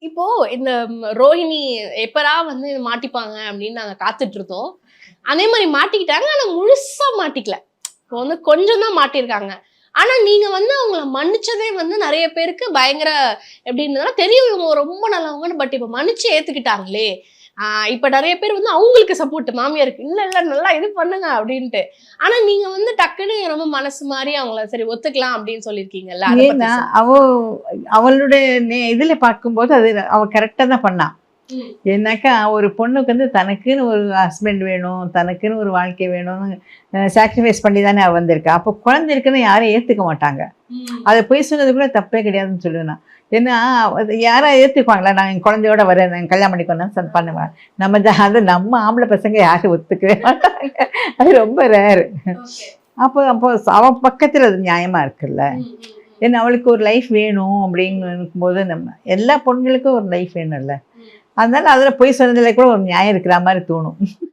இப்போ இந்த ரோஹிணி எப்படா வந்து மாட்டிப்பாங்க அப்படின்னு நாங்க காத்துட்டு இருந்தோம். அதே மாதிரி மாட்டிக்கிட்டாங்க. ஆனா முழுசா மாட்டிக்கல. இப்போ வந்து கொஞ்சம் தான் மாட்டியிருக்காங்க. ஆனா நீங்க வந்து அவங்கள மன்னிச்சதே வந்து நெறைய பேருக்கு பயங்கர எப்படின்னா தெரியும் இவங்க ரொம்ப நல்லவங்கன்னு. பட் இப்ப மன்னிச்சு ஏத்துக்கிட்டாங்களே. இப்ப நெறைய பேர் வந்து அவங்களுக்கு சப்போர்ட் மாமியாருக்கு. இல்ல இல்ல நல்லா இது பண்ணுங்க அப்படின்ட்டு. ஆனா நீங்க வந்து டக்குன்னு ரொம்ப மனசு மாறி அவங்கள சரி ஒத்துக்கலாம் அப்படின்னு சொல்லியிருக்கீங்கல்ல. அத பத்தி ஏன்னா சொல்லுங்க. அவளுடைய இதுல பார்க்கும்போது அது அவ கரெக்டா தான் பண்ணா. ம். ஏன்னாக்கா ஒரு பொண்ணுக்கு வந்து தனக்குன்னு ஒரு ஹஸ்பண்ட் வேணும், தனக்குன்னு ஒரு வாழ்க்கை வேணும்னு சாக்ரிஃபைஸ் பண்ணி தானே அவ வந்திருக்கா. அப்போ குழந்தை இருக்குன்னு யாரும் ஏத்துக்க மாட்டாங்க. ம். அத பொய் சொன்னது கூட தப்பே கிடையாதுன்னு சொல்லுவேன் நான். ஏன்னா அது யாரா ஏத்துக்குவாங்களா? நான் என் குழந்தையோட வரேன், நான் கல்யாணம் பண்ணிக்கோன்னா பண்ணுவேன். அது நம்ம ஆம்பளை பசங்க யாரும் ஒத்துக்கவே மாட்டாங்க. அது ரொம்ப ரேர். ஓகே. அப்போ அப்போ அவ பக்கத்துல அது நியாயமா இருக்குல்ல. ம், ம், ம். ஏன்னா அவளுக்கு ஒரு லைஃப் வேணும் அப்படின்னு இருக்கும்போது நம்ம எல்லா பொண்ணுங்களுக்கும் ஒரு லைஃப் வேணும்ல. ம். அதனால அதில் பொய் சொன்னதுல கூட ஒரு நியாயம் இருக்கிற மாதிரி தோணும்.